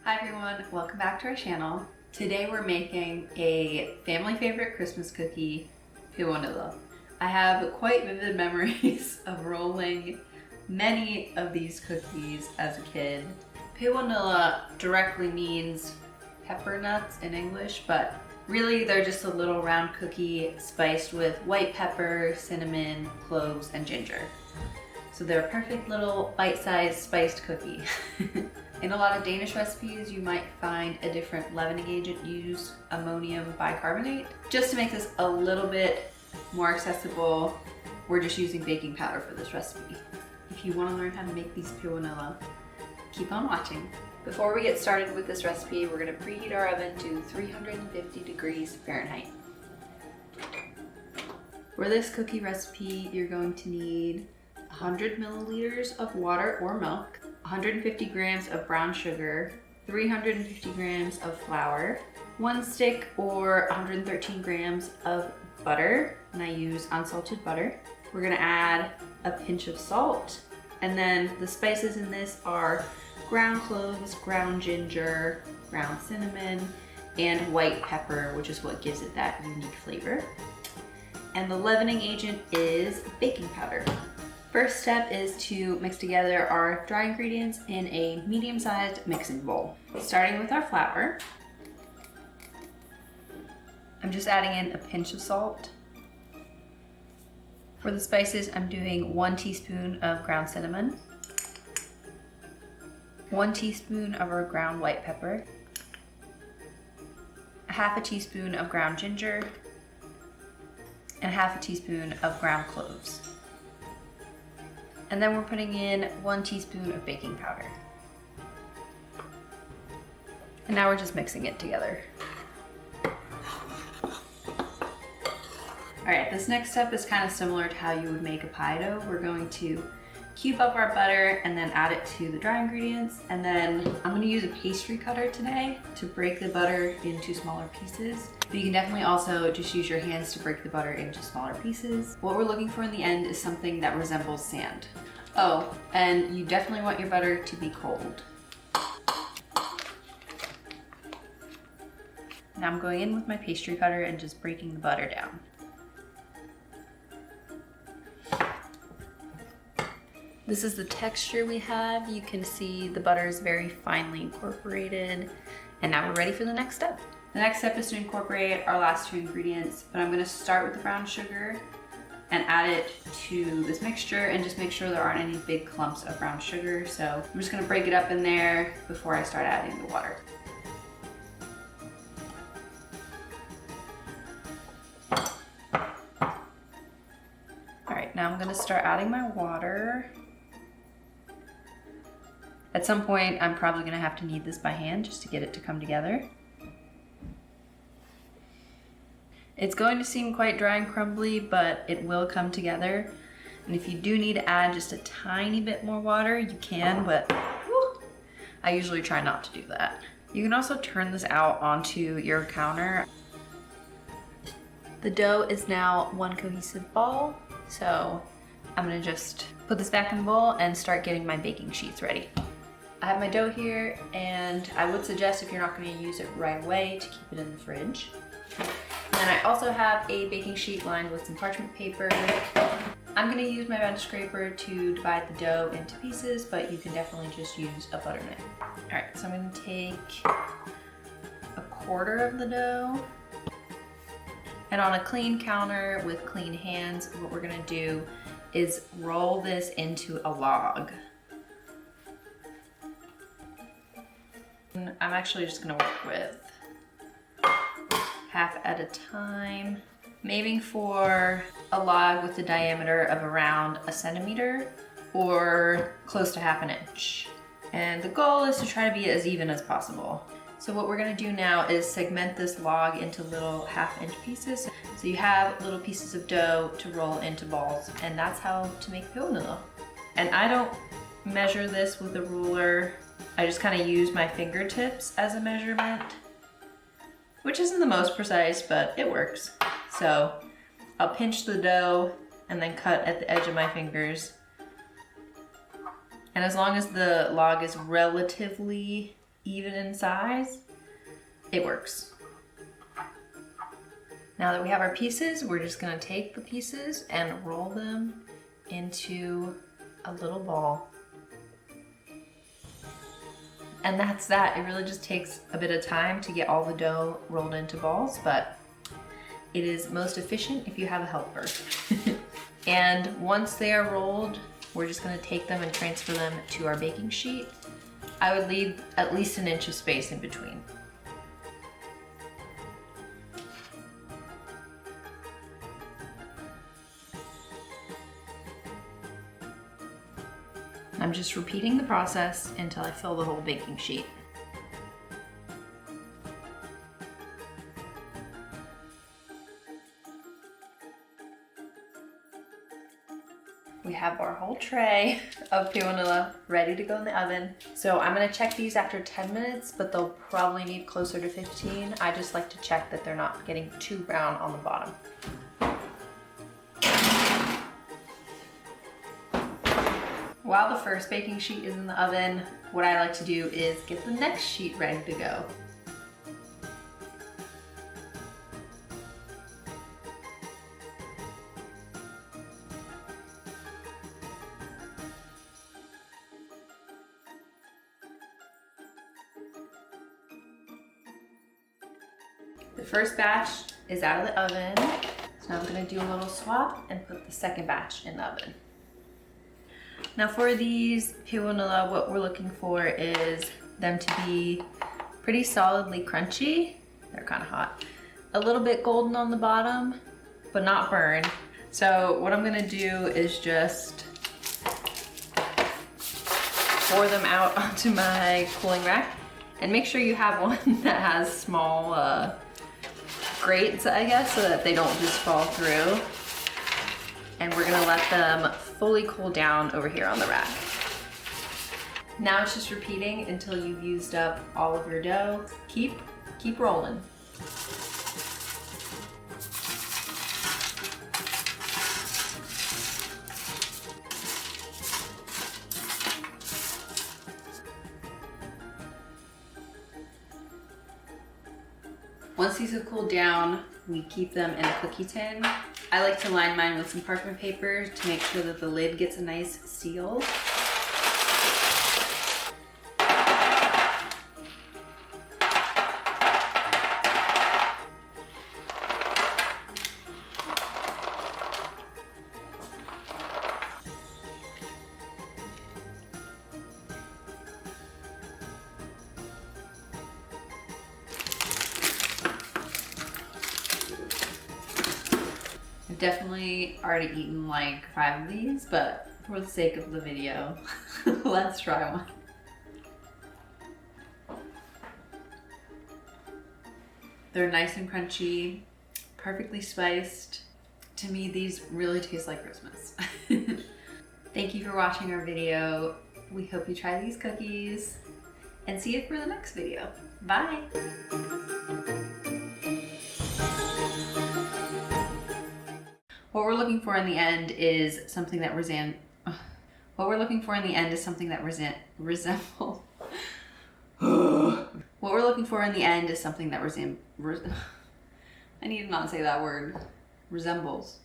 Hi everyone, welcome back to our channel. Today we're making a family favorite Christmas cookie, Pebernødder. I have quite vivid memories of rolling many of these cookies as a kid. Pebernødder directly means pepper nuts in English, but really they're just a little round cookie spiced with white pepper, cinnamon, cloves, and ginger. So they're a perfect little bite-sized spiced cookie. In a lot of Danish recipes, you might find a different leavening agent used, ammonium bicarbonate. Just to make this a little bit more accessible, we're just using baking powder for this recipe. If you want to learn how to make these pebernødder, keep on watching. Before we get started with this recipe, we're going to preheat our oven to 350 degrees Fahrenheit. For this cookie recipe, you're going to need 100 milliliters of water or milk, 150 grams of brown sugar, 350 grams of flour, 1 stick or 113 grams of butter, and I use unsalted butter. We're gonna add a pinch of salt, and then the spices in this are ground cloves, ground ginger, ground cinnamon, and white pepper, which is what gives it that unique flavor. And the leavening agent is baking powder. First step is to mix together our dry ingredients in a medium-sized mixing bowl. Starting with our flour, I'm just adding in a pinch of salt. For the spices, I'm doing 1 teaspoon of ground cinnamon, 1 teaspoon of our ground white pepper, ½ teaspoon of ground ginger, and ½ teaspoon of ground cloves. And then we're putting in 1 teaspoon of baking powder. And now we're just mixing it together. All right, this next step is kind of similar to how you would make a pie dough. We're going to cube up our butter and then add it to the dry ingredients. And then I'm gonna use a pastry cutter today to break the butter into smaller pieces. But you can definitely also just use your hands to break the butter into smaller pieces. What we're looking for in the end is something that resembles sand. Oh, and you definitely want your butter to be cold. Now I'm going in with my pastry cutter and just breaking the butter down. This is the texture we have. You can see the butter is very finely incorporated. And now we're ready for the next step. The next step is to incorporate our last 2 ingredients, but I'm gonna start with the brown sugar and add it to this mixture and just make sure there aren't any big clumps of brown sugar. So I'm just gonna break it up in there before I start adding the water. All right, now I'm gonna start adding my water. At some point, I'm probably gonna have to knead this by hand just to get it to come together. It's going to seem quite dry and crumbly, but it will come together. And if you do need to add just a tiny bit more water, you can, but I usually try not to do that. You can also turn this out onto your counter. The dough is now one cohesive ball, so I'm gonna just put this back in the bowl and start getting my baking sheets ready. I have my dough here, and I would suggest if you're not going to use it right away to keep it in the fridge. And I also have a baking sheet lined with some parchment paper. I'm going to use my bench scraper to divide the dough into pieces, but you can definitely just use a butter knife. All right, so I'm going to take a quarter of the dough, and on a clean counter with clean hands, what we're going to do is roll this into a log. I'm actually just gonna work with half at a time. I'm aiming for a log with a diameter of around 1 centimeter or close to ½ inch. And the goal is to try to be as even as possible. So what we're gonna do now is segment this log into little ½ inch pieces. So you have little pieces of dough to roll into balls, and that's how to make pebernødder. And I don't measure this with a ruler. I just kind of use my fingertips as a measurement, which isn't the most precise, but it works. So I'll pinch the dough and then cut at the edge of my fingers. And as long as the log is relatively even in size, it works. Now that we have our pieces, we're just gonna take the pieces and roll them into a little ball. And that's that. It really just takes a bit of time to get all the dough rolled into balls, but it is most efficient if you have a helper. And once they are rolled, we're just gonna take them and transfer them to our baking sheet. I would leave at least an inch of space in between. I'm just repeating the process until I fill the whole baking sheet. We have our whole tray of pebernødder ready to go in the oven. So I'm gonna check these after 10 minutes, but they'll probably need closer to 15. I just like to check that they're not getting too brown on the bottom. While the first baking sheet is in the oven, what I like to do is get the next sheet ready to go. The first batch is out of the oven, so now I'm gonna do a little swap and put the second batch in the oven. Now for these pebernødder, what we're looking for is them to be pretty solidly crunchy. They're kind of hot. A little bit golden on the bottom, but not burned. So what I'm gonna do is just pour them out onto my cooling rack, and make sure you have one that has small grates, I guess, so that they don't just fall through. And we're gonna let them fully cool down over here on the rack. Now it's just repeating until you've used up all of your dough. Keep rolling. Once these have cooled down, we keep them in a cookie tin. I like to line mine with some parchment paper to make sure that the lid gets a nice seal. I've definitely already eaten like 5 of these, but for the sake of the video, let's try one. They're nice and crunchy, perfectly spiced. To me, these really taste like Christmas. Thank you for watching our video. We hope you try these cookies and see you for the next video. Bye. What we're looking for in the end is something that resembles. What we're looking for in the end is something that resembles. What we're looking for in the end is something that I need to not say that word. Resembles.